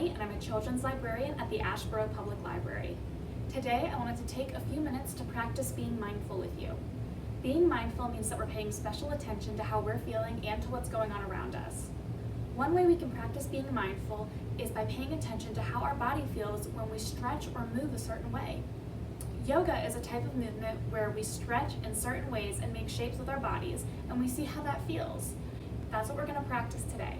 Emily, and I'm a children's librarian at the Ashboro Public Library. Today, I wanted to take a few minutes to practice being mindful with you. Being mindful means that we're paying special attention to how we're feeling and to what's going on around us. One way we can practice being mindful is by paying attention to how our body feels when we stretch or move a certain way. Yoga is a type of movement where we stretch in certain ways and make shapes with our bodies, and we see how that feels. That's what we're going to practice today.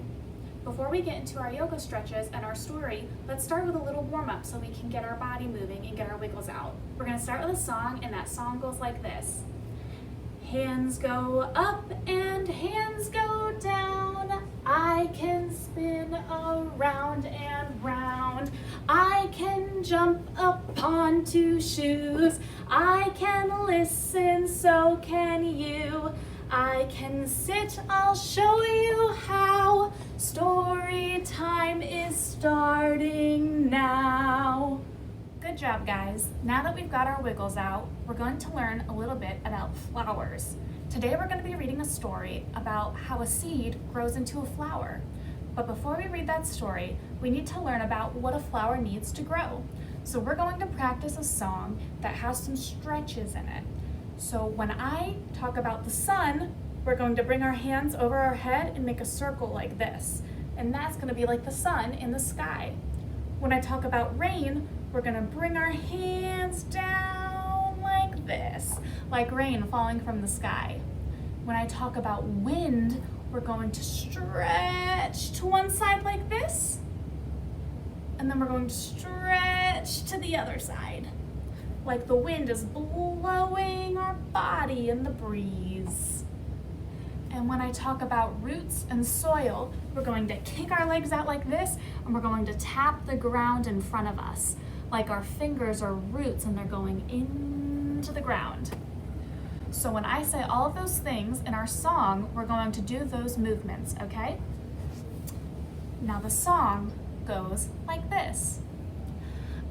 Before we get into our yoga stretches and our story, let's start with a little warm-up so we can get our body moving and get our wiggles out. We're going to start with a song, and that song goes like this. Hands go up and hands go down. I can spin around and round. I can jump up onto shoes. I can listen, so can you. I can sit, I'll show you how. Story time is starting now. Good job, guys. Now that we've got our wiggles out, we're going to learn a little bit about flowers. Today we're going to be reading a story about how a seed grows into a flower. But before we read that story, we need to learn about what a flower needs to grow. So we're going to practice a song that has some stretches in it. So when I talk about the sun, we're going to bring our hands over our head and make a circle like this. And that's going to be like the sun in the sky. When I talk about rain, we're going to bring our hands down like this, like rain falling from the sky. When I talk about wind, we're going to stretch to one side like this, and then we're going to stretch to the other side, like the wind is blowing our body in the breeze. And when I talk about roots and soil, we're going to kick our legs out like this, and we're going to tap the ground in front of us, like our fingers are roots and they're going into the ground. So when I say all of those things in our song, we're going to do those movements, okay? Now the song goes like this.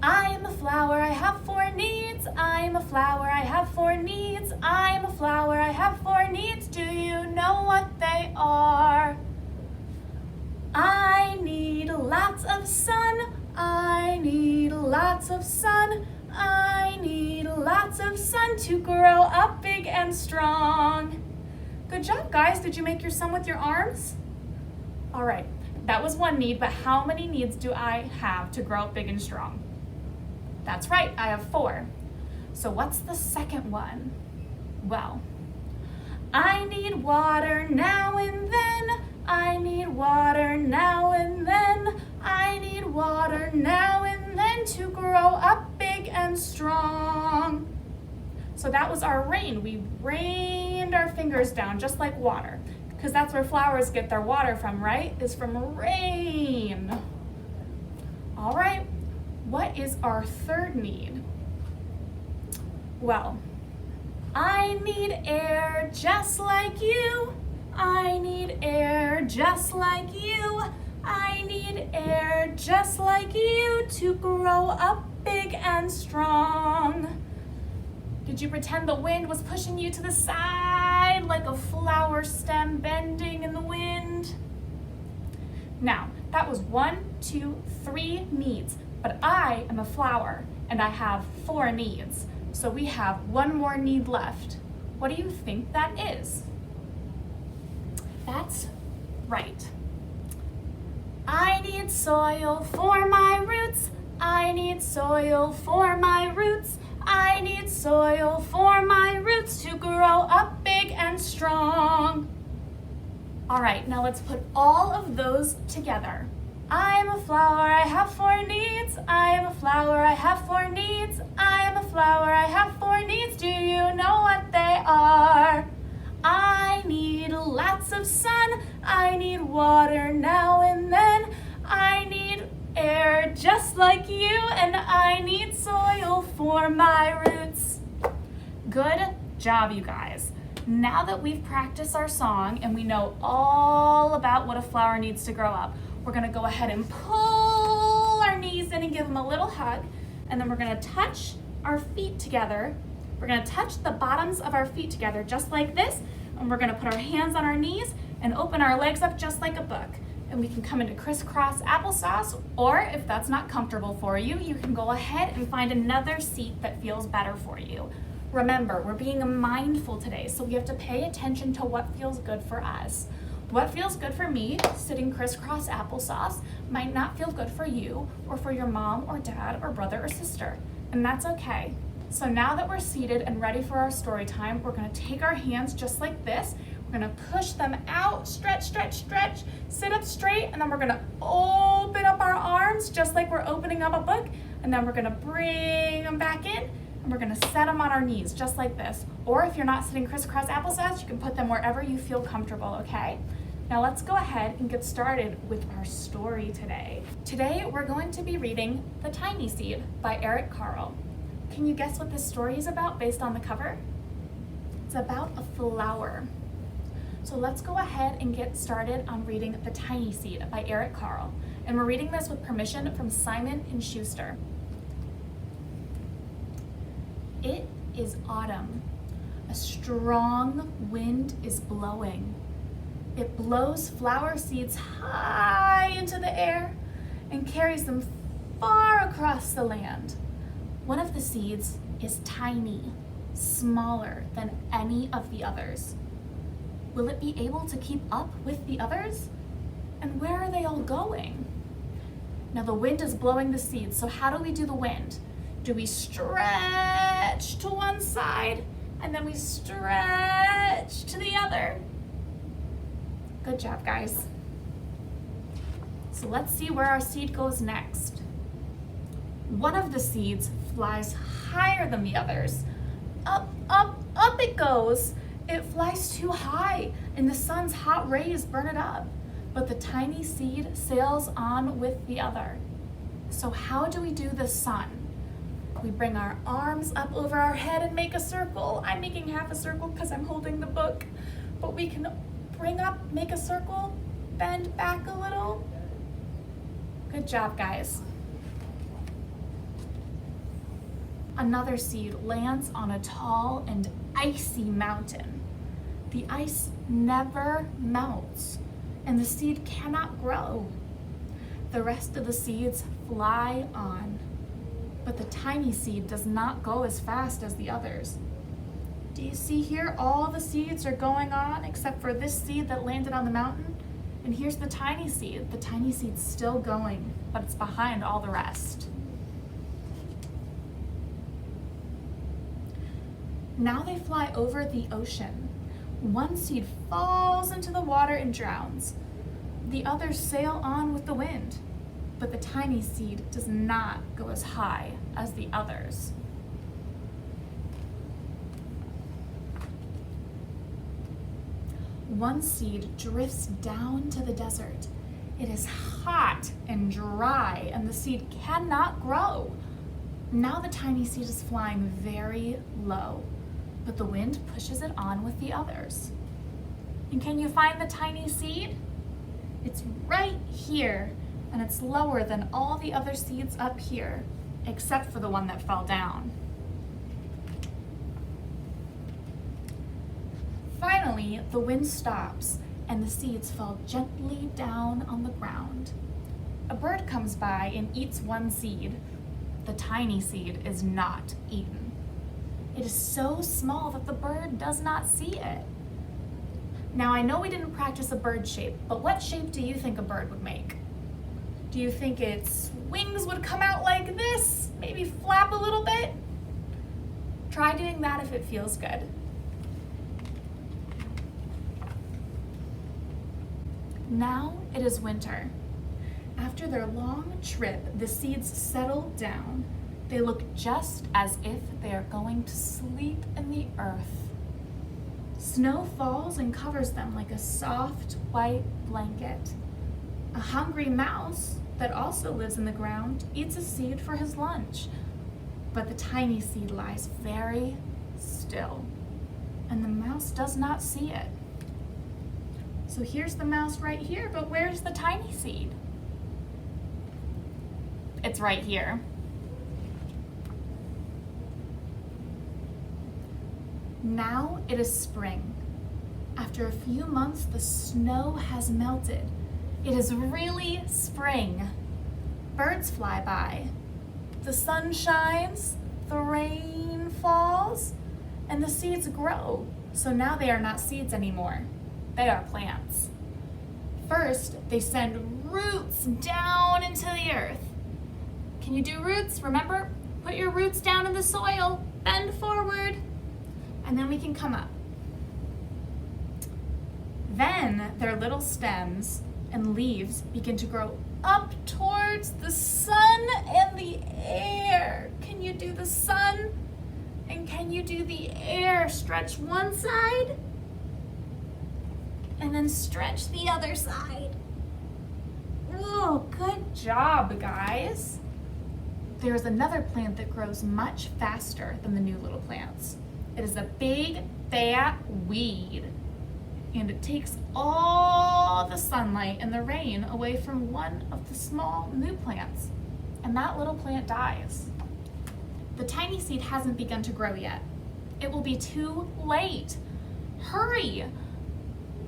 I am a flower, I have four needs. I am a flower, I have four needs. I am a flower, I have four needs. Do you know what they are? I need lots of sun. I need lots of sun. I need lots of sun to grow up big and strong. Good job, guys. Did you make your sun with your arms? All right, that was one need, but how many needs do I have to grow up big and strong? That's right, I have four. So what's the second one? Well, I need water now and then. I need water now and then. I need water now and then to grow up big and strong. So that was our rain. We rained our fingers down just like water, because that's where flowers get their water from, right? Is from rain. All right, what is our third need? Well, I need air just like you. I need air just like you. I need air just like you to grow up big and strong. Did you pretend the wind was pushing you to the side like a flower stem bending in the wind? Now, that was 1, 2, 3 needs, but I am a flower and I have 4 needs. So we have one more need left. What do you think that is? That's right. I need soil for my roots. I need soil for my roots. I need soil for my roots to grow up big and strong. All right, now let's put all of those together. I am a flower, I have 4 needs. I am a flower, I have 4 needs. I am a flower, I have 4 needs. Do you know what they are? I need lots of sun. I need water now and then. I need air just like you, and I need soil for my roots. Good job, you guys. Now that we've practiced our song and we know all about what a flower needs to grow up, we're gonna go ahead and pull our knees in and give them a little hug, and then we're gonna touch our feet together. We're gonna touch the bottoms of our feet together just like this, and we're gonna put our hands on our knees and open our legs up just like a book. and we can come into crisscross applesauce, or if that's not comfortable for you, you can go ahead and find another seat that feels better for you. Remember, we're being mindful today, so we have to pay attention to what feels good for us. What feels good for me, sitting crisscross applesauce, might not feel good for you or for your mom or dad or brother or sister, and that's okay. So now that we're seated and ready for our story time, we're gonna take our hands just like this. We're gonna push them out, stretch, stretch, stretch, sit up straight, and then we're gonna open up our arms just like we're opening up a book, and then we're gonna bring them back in, and we're gonna set them on our knees just like this. Or if you're not sitting crisscross applesauce, you can put them wherever you feel comfortable, okay? Now let's go ahead and get started with our story today. Today we're going to be reading The Tiny Seed by Eric Carle. Can you guess what this story is about based on the cover? It's about a flower. So let's go ahead and get started on reading The Tiny Seed by Eric Carle. And we're reading this with permission from Simon & Schuster. It is autumn. A strong wind is blowing. It blows flower seeds high into the air and carries them far across the land. One of the seeds is tiny, smaller than any of the others. Will it be able to keep up with the others? And where are they all going? Now the wind is blowing the seeds, so how do we do the wind? Do we stretch to one side and then we stretch to the other? Good job, guys. So let's see where our seed goes next. One of the seeds flies higher than the others. Up, up, up it goes. It flies too high and the sun's hot rays burn it up. But the tiny seed sails on with the other. So how do we do the sun? We bring our arms up over our head and make a circle. I'm making half a circle because I'm holding the book. But we can bring up, make a circle, bend back a little. Good job, guys. Another seed lands on a tall and icy mountain. The ice never melts, and the seed cannot grow. The rest of the seeds fly on, but the tiny seed does not go as fast as the others. Do you see here? All the seeds are going on except for this seed that landed on the mountain. And here's the tiny seed. The tiny seed's still going, but it's behind all the rest. Now they fly over the ocean. One seed falls into the water and drowns. The others sail on with the wind, but the tiny seed does not go as high as the others. One seed drifts down to the desert. It is hot and dry, and the seed cannot grow. Now the tiny seed is flying very low, but the wind pushes it on with the others. And can you find the tiny seed? It's right here, and it's lower than all the other seeds up here, except for the one that fell down. Finally, the wind stops, and the seeds fall gently down on the ground. A bird comes by and eats one seed. The tiny seed is not eaten. It is so small that the bird does not see it. Now, I know we didn't practice a bird shape, but what shape do you think a bird would make? Do you think its wings would come out like this? Maybe flap a little bit? Try doing that if it feels good. Now it is winter. After their long trip, the seeds settle down. They look just as if they are going to sleep in the earth. Snow falls and covers them like a soft white blanket. A hungry mouse that also lives in the ground eats a seed for his lunch. But the tiny seed lies very still, and the mouse does not see it. So here's the mouse right here, but where's the tiny seed? It's right here. Now it is spring. After a few months, the snow has melted, It is really spring. Birds fly by. The sun shines, the rain falls, and the seeds grow. So now they are not seeds anymore. They are plants. First, they send roots down into the earth. Can you do roots? Remember, put your roots down in the soil, bend forward, and then we can come up. Then their little stems and leaves begin to grow up towards the sun and the air. Can you do the sun? And can you do the air? Stretch one side and then stretch the other side. Oh, good job, guys. There's another plant that grows much faster than the new little plants. It is a big, fat weed, and it takes all the sunlight and the rain away from one of the small new plants, and that little plant dies. The tiny seed hasn't begun to grow yet. It will be too late. Hurry!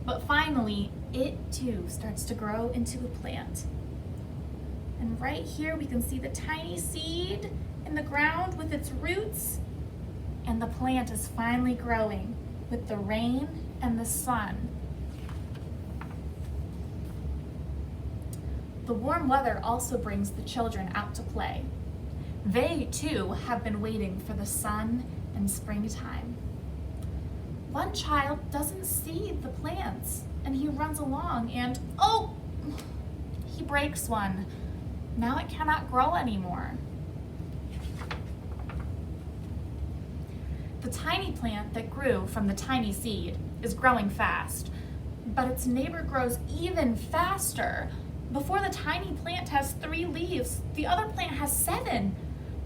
But finally, it too starts to grow into a plant. And right here we can see the tiny seed in the ground with its roots, and the plant is finally growing with the rain and the sun. The warm weather also brings the children out to play. They too have been waiting for the sun and springtime. One child doesn't see the plants, and he runs along and, oh, he breaks one. Now it cannot grow anymore. The tiny plant that grew from the tiny seed is growing fast, but its neighbor grows even faster. Before the tiny plant has 3 leaves, the other plant has 7.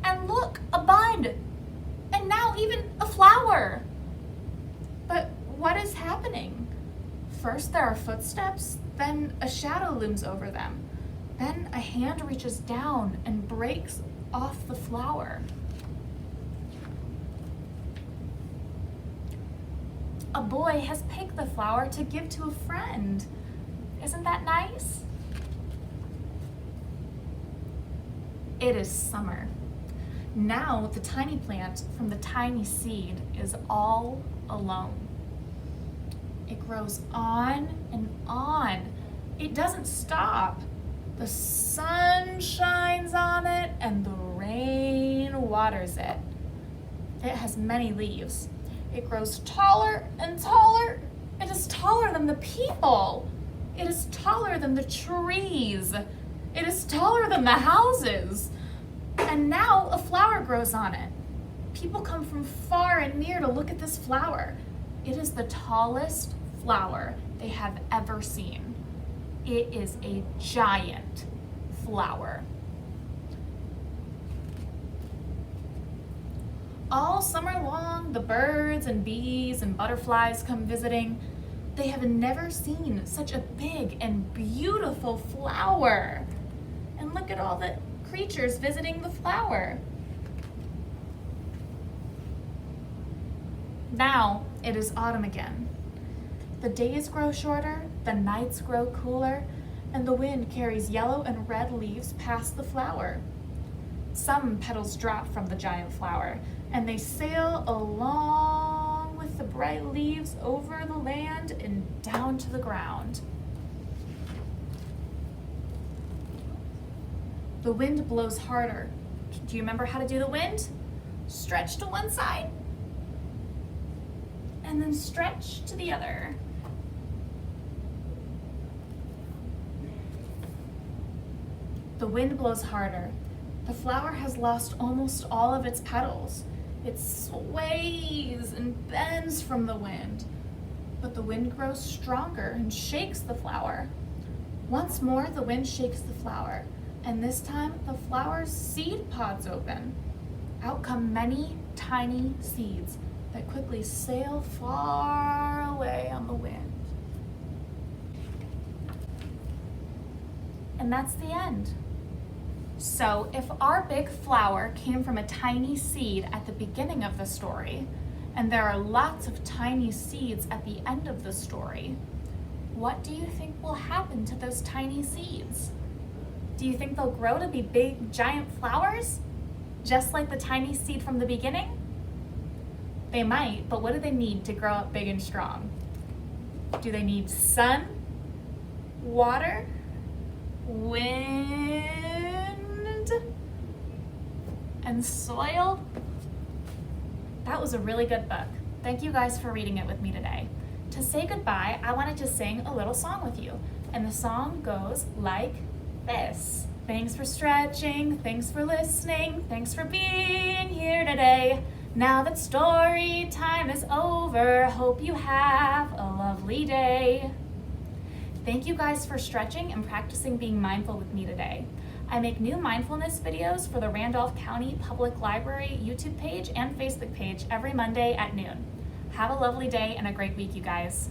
And look, a bud, and now even a flower. But what is happening? First there are footsteps, then a shadow looms over them. Then a hand reaches down and breaks off the flower. A boy has picked the flower to give to a friend. Isn't that nice? It is summer. Now the tiny plant from the tiny seed is all alone. It grows on and on. It doesn't stop. The sun shines on it and the rain waters it. It has many leaves. It grows taller and taller. It is taller than the people. It is taller than the trees. It is taller than the houses. And now a flower grows on it. People come from far and near to look at this flower. It is the tallest flower they have ever seen. It is a giant flower. All summer long, the birds and bees and butterflies come visiting. They have never seen such a big and beautiful flower. And look at all the creatures visiting the flower. Now it is autumn again. The days grow shorter, the nights grow cooler, and the wind carries yellow and red leaves past the flower. Some petals drop from the giant flower, and they sail along with the bright leaves over the land and down to the ground. The wind blows harder. Do you remember how to do the wind? Stretch to one side, and then stretch to the other. The wind blows harder. The flower has lost almost all of its petals. It sways and bends from the wind, but the wind grows stronger and shakes the flower. Once more, the wind shakes the flower, and this time the flower's seed pods open. Out come many tiny seeds that quickly sail far away on the wind. And that's the end. So if our big flower came from a tiny seed at the beginning of the story, and there are lots of tiny seeds at the end of the story, what do you think will happen to those tiny seeds? Do you think they'll grow to be big, giant flowers? Just like the tiny seed from the beginning? They might, but what do they need to grow up big and strong? Do they need sun, water, wind, and soil? That was a really good book. Thank you guys for reading it with me today. To say goodbye, I wanted to sing a little song with you. And the song goes like this. Thanks for stretching, thanks for listening, thanks for being here today. Now that story time is over, hope you have a lovely day. Thank you guys for stretching and practicing being mindful with me today. I make new mindfulness videos for the Randolph County Public Library YouTube page and Facebook page every Monday at noon. Have a lovely day and a great week, you guys.